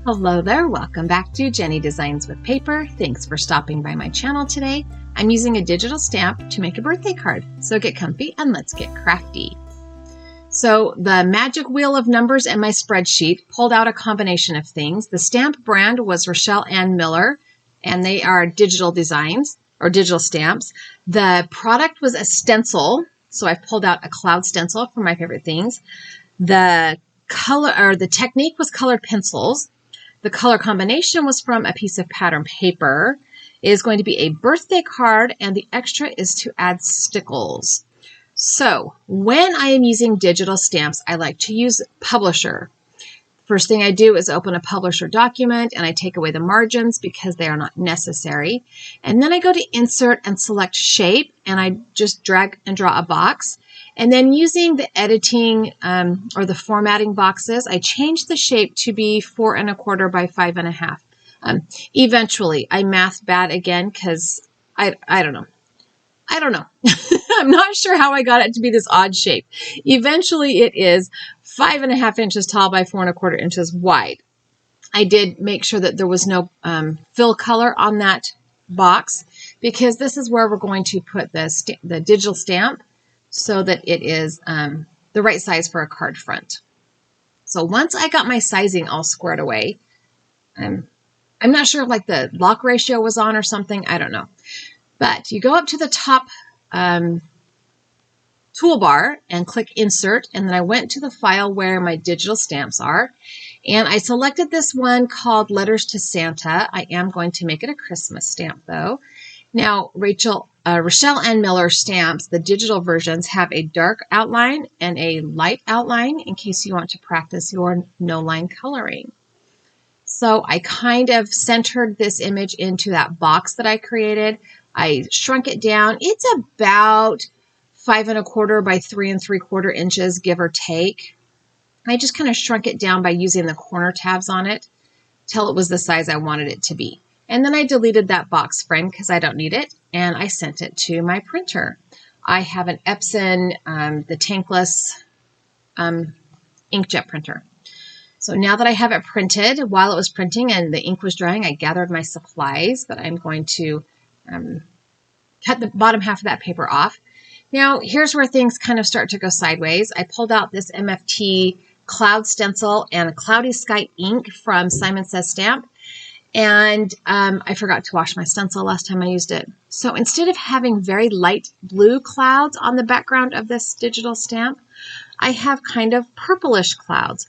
Hello there, welcome back to Jennie Designs with Paper. Thanks for stopping by my channel today. I'm using a digital stamp to make a birthday card, so get comfy and let's get crafty. So the magic wheel of numbers in my spreadsheet pulled out a combination of things. The stamp brand was Rochelle Ann Miller, and they are digital designs or digital stamps. The product was a stencil, so I pulled out a cloud stencil for my favorite things. The color or the technique was colored pencils. The color combination was from a piece of pattern paper. It is going to be a birthday card, and the extra is to add stickles. So when I am using digital stamps, I like to use Publisher. First thing I do is open a Publisher document, and I take away the margins because they are not necessary. And then I go to Insert and select Shape, and I just drag and draw a box. And then using the editing or the formatting boxes, I change the shape to be 4 1/4 by 5 1/2. Eventually, I math bad again because I don't know. I'm not sure how I got it to be this odd shape. Eventually, it is 5 1/2 inches tall by 4 1/4 inches wide. I did make sure that there was no fill color on that box because this is where we're going to put the digital stamp so that it is the right size for a card front. So once I got my sizing all squared away, I'm not sure if like the lock ratio was on or something. I don't know. But you go up to the top toolbar and click Insert, and then I went to the file where my digital stamps are, and I selected this one called Letters to Santa. I am going to make it a Christmas stamp though. Now, Rochelle Ann Miller stamps, the digital versions, have a dark outline and a light outline in case you want to practice your no-line coloring. So I kind of centered this image into that box that I created. I shrunk it down. It's about 5 1/4 by 3 3/4 inches, give or take. I just kind of shrunk it down by using the corner tabs on it till it was the size I wanted it to be. And then I deleted that box frame because I don't need it, and I sent it to my printer. I have an Epson, the tankless inkjet printer. So now that I have it printed, while it was printing and the ink was drying, I gathered my supplies, but I'm going to cut the bottom half of that paper off. Now, here's where things kind of start to go sideways. I pulled out this MFT cloud stencil and a Cloudy Sky ink from Simon Says Stamp. And I forgot to wash my stencil last time I used it. So instead of having very light blue clouds on the background of this digital stamp, I have kind of purplish clouds,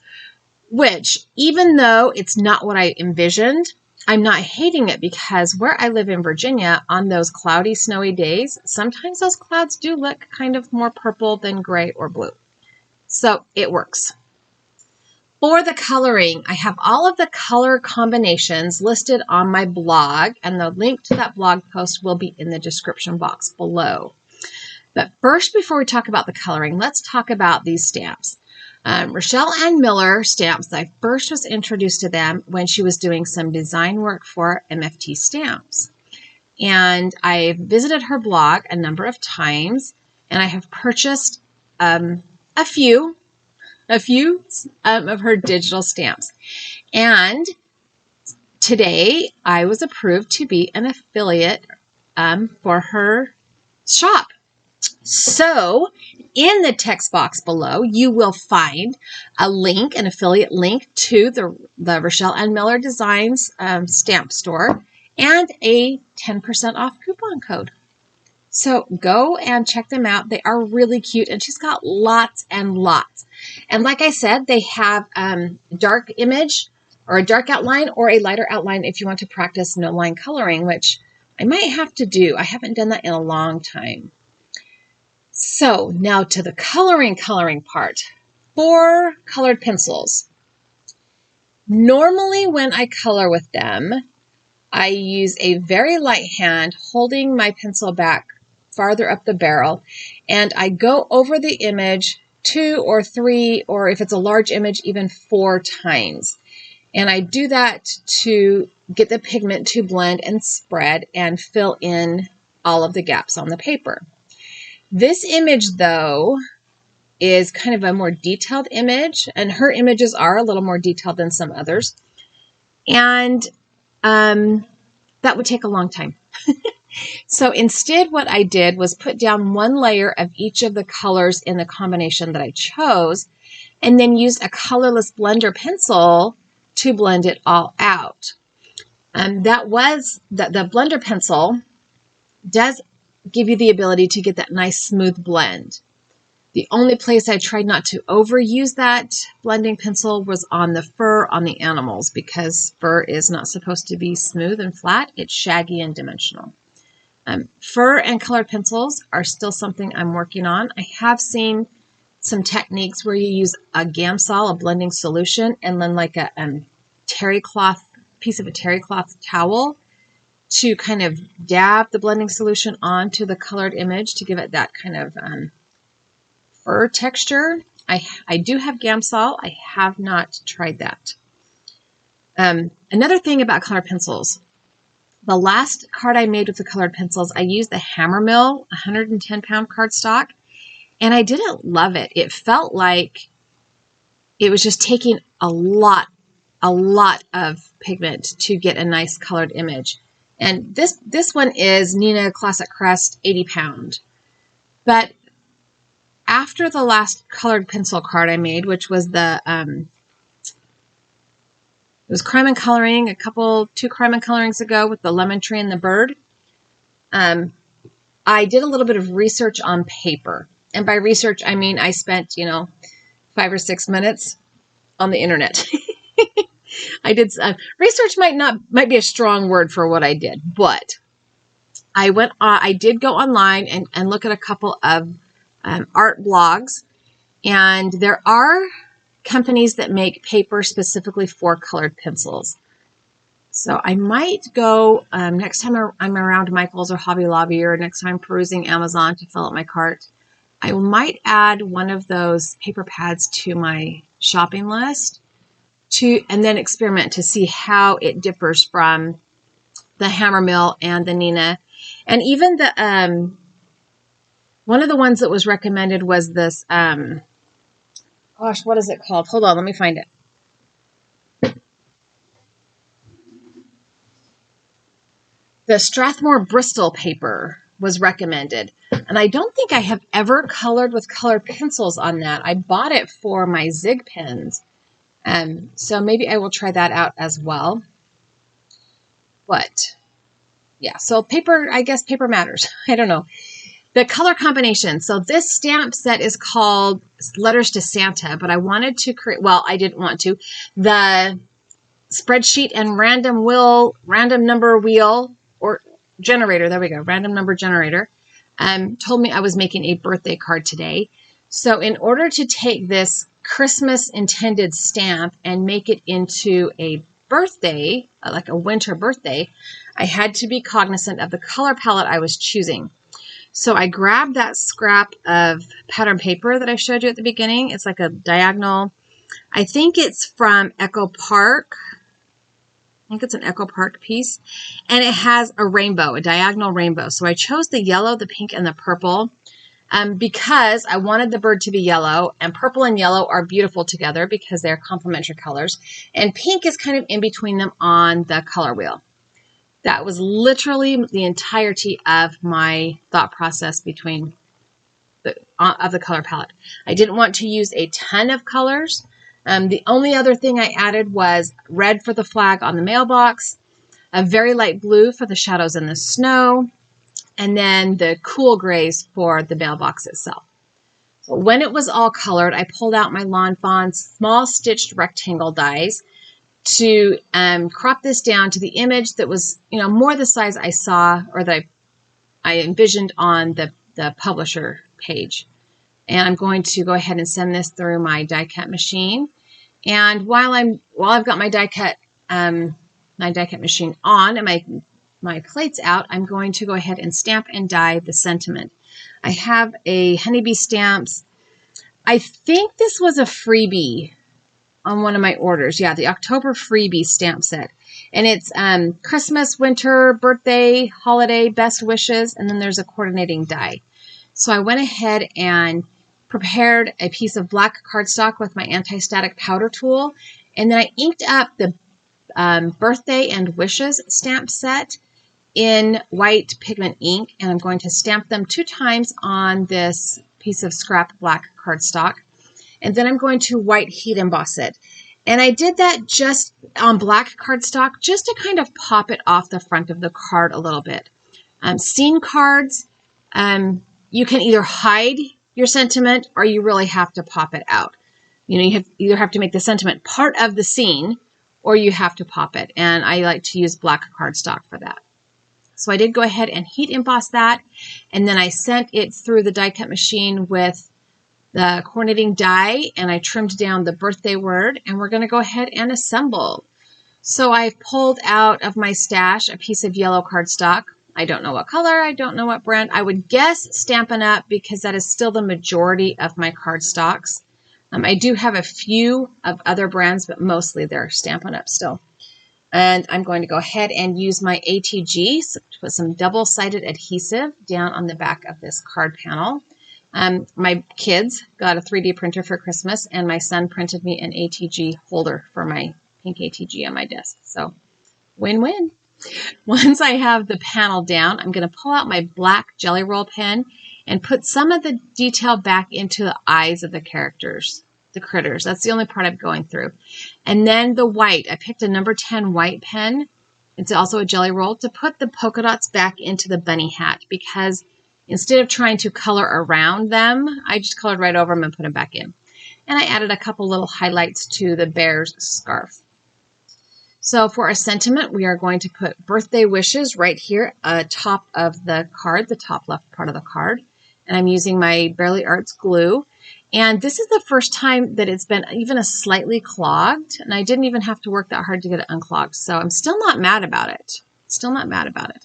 which even though it's not what I envisioned, I'm not hating it because where I live in Virginia, on those cloudy, snowy days, sometimes those clouds do look kind of more purple than gray or blue. So it works. For the coloring, I have all of the color combinations listed on my blog, and the link to that blog post will be in the description box below. But first, before we talk about the coloring, let's talk about these stamps. Rochelle Ann Miller stamps, I first was introduced to them when she was doing some design work for MFT Stamps. And I visited her blog a number of times, and I have purchased a few of her digital stamps. And today I was approved to be an affiliate for her shop. So in the text box below, you will find a link, an affiliate link to the Rochelle Ann Miller Designs stamp store and a 10% off coupon code. So go and check them out. They are really cute, and she's got lots and lots. And like I said, they have dark image or a dark outline or a lighter outline if you want to practice no line coloring, which I might have to do. I haven't done that in a long time. So now to the coloring part. For colored pencils. Normally when I color with them, I use a very light hand holding my pencil back farther up the barrel, and I go over the image 2 or 3, or if it's a large image, even 4 times. And I do that to get the pigment to blend and spread and fill in all of the gaps on the paper. This image, though, is kind of a more detailed image, and her images are a little more detailed than some others. And that would take a long time. So instead, what I did was put down one layer of each of the colors in the combination that I chose, and then used a colorless blender pencil to blend it all out. That was the blender pencil does give you the ability to get that nice smooth blend. The only place I tried not to overuse that blending pencil was on the fur on the animals, because fur is not supposed to be smooth and flat. It's shaggy and dimensional. Fur and colored pencils are still something I'm working on. I have seen some techniques where you use a Gamsol, a blending solution, and then like a terry cloth, piece of a terry cloth towel to kind of dab the blending solution onto the colored image to give it that kind of fur texture. I do have Gamsol. I have not tried that. Another thing about colored pencils, the last card I made with the colored pencils, I used the Hammermill 110-pound cardstock, and I didn't love it. It felt like it was just taking a lot of pigment to get a nice colored image. And this one is Neenah Classic Crest 80-pound. But after the last colored pencil card I made, which was the it was Crime and Coloring, two Crime and Colorings ago with the lemon tree and the bird. I did a little bit of research on paper. And by research, I mean I spent, 5 or 6 minutes on the internet. I did research might be a strong word for what I did, but I did go online and look at a couple of art blogs, and there are companies that make paper specifically for colored pencils. So I might go next time I'm around Michael's or Hobby Lobby, or next time perusing Amazon to fill up my cart, I might add one of those paper pads to my shopping list and then experiment to see how it differs from the Hammermill and the Neenah. And even the one of the ones that was recommended was this gosh, what is it called? Hold on, let me find it. The Strathmore Bristol paper was recommended. And I don't think I have ever colored with colored pencils on that. I bought it for my Zig pens. So maybe I will try that out as well. But yeah, so paper, I guess paper matters. I don't know. The color combination. So this stamp set is called Letters to Santa, but I wanted to create, well, I didn't want to. The spreadsheet and random number wheel or generator, there we go, random number generator, told me I was making a birthday card today. So in order to take this Christmas intended stamp and make it into a birthday, like a winter birthday, I had to be cognizant of the color palette I was choosing. So I grabbed that scrap of pattern paper that I showed you at the beginning. It's like a diagonal. I think it's from Echo Park. I think it's an Echo Park piece. And it has a rainbow, a diagonal rainbow. So I chose the yellow, the pink, and the purple because I wanted the bird to be yellow. And purple and yellow are beautiful together because they're complementary colors. And pink is kind of in between them on the color wheel. That was literally the entirety of my thought process between of the color palette. I didn't want to use a ton of colors. The only other thing I added was red for the flag on the mailbox, a very light blue for the shadows in the snow, and then the cool grays for the mailbox itself. So when it was all colored, I pulled out my Lawn Fawn small stitched rectangle dies to crop this down to the image that was, more the size I saw or that I envisioned on the publisher page. And I'm going to go ahead and send this through my die cut machine. And while I've got my die cut machine on and my plates out, I'm going to go ahead and stamp and die the sentiment. I have a Honeybee Stamps. I think this was a freebie on one of my orders. Yeah, the October freebie stamp set. And it's Christmas, winter, birthday, holiday, best wishes, and then there's a coordinating die. So I went ahead and prepared a piece of black cardstock with my anti-static powder tool, and then I inked up birthday and wishes stamp set in white pigment ink, and I'm going to stamp them 2 times on this piece of scrap black cardstock, and then I'm going to white heat emboss it. And I did that just on black cardstock just to kind of pop it off the front of the card a little bit. Scene cards, you can either hide your sentiment or you really have to pop it out. You know, you either have to make the sentiment part of the scene or you have to pop it. And I like to use black cardstock for that. So I did go ahead and heat emboss that. And then I sent it through the die cut machine with the coordinating die, and I trimmed down the birthday word, and we're going to go ahead and assemble. So I've pulled out of my stash a piece of yellow cardstock. I don't know what color, I don't know what brand. I would guess Stampin' Up! Because that is still the majority of my cardstocks. I do have a few of other brands, but mostly they're Stampin' Up! Still. And I'm going to go ahead and use my ATG to put some double-sided adhesive down on the back of this card panel. My kids got a 3D printer for Christmas, and my son printed me an ATG holder for my pink ATG on my desk. So win-win. Once I have the panel down, I'm going to pull out my black Jelly Roll pen and put some of the detail back into the eyes of the characters, the critters. That's the only part I'm going through. And then the white, I picked a number 10 white pen. It's also a Jelly Roll to put the polka dots back into the bunny hat, because instead of trying to color around them, I just colored right over them and put them back in. And I added a couple little highlights to the bear's scarf. So for a sentiment, we are going to put birthday wishes right here atop of the card, the top left part of the card. And I'm using my Barely Arts glue. And this is the first time that it's been even a slightly clogged, and I didn't even have to work that hard to get it unclogged. So I'm still not mad about it. Still not mad about it.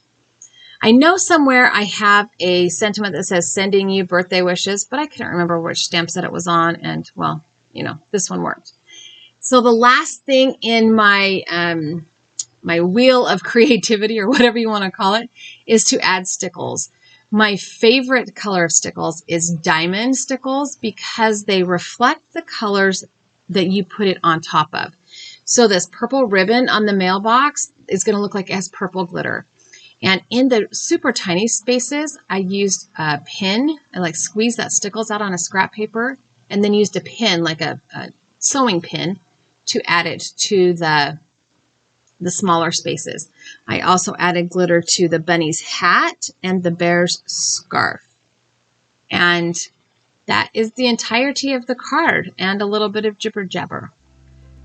I know somewhere I have a sentiment that says sending you birthday wishes, but I couldn't remember which stamp set it was on. And well, you know, this one worked. So the last thing in my my wheel of creativity, or whatever you want to call it, is to add stickles. My favorite color of stickles is diamond stickles because they reflect the colors that you put it on top of. So this purple ribbon on the mailbox is going to look like it has purple glitter. And in the super tiny spaces, I used a pin. I like squeezed that stickles out on a scrap paper and then used a pin, like a sewing pin, to add it to the smaller spaces. I also added glitter to the bunny's hat and the bear's scarf. And that is the entirety of the card and a little bit of jibber jabber.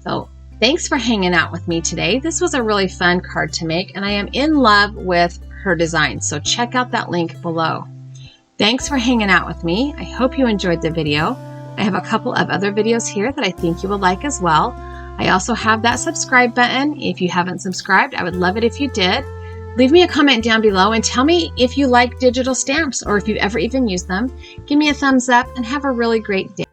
So thanks for hanging out with me today. This was a really fun card to make, and I am in love with her design. So check out that link below. Thanks for hanging out with me. I hope you enjoyed the video. I have a couple of other videos here that I think you will like as well. I also have that subscribe button. If you haven't subscribed, I would love it if you did. Leave me a comment down below and tell me if you like digital stamps or if you've ever even used them. Give me a thumbs up and have a really great day.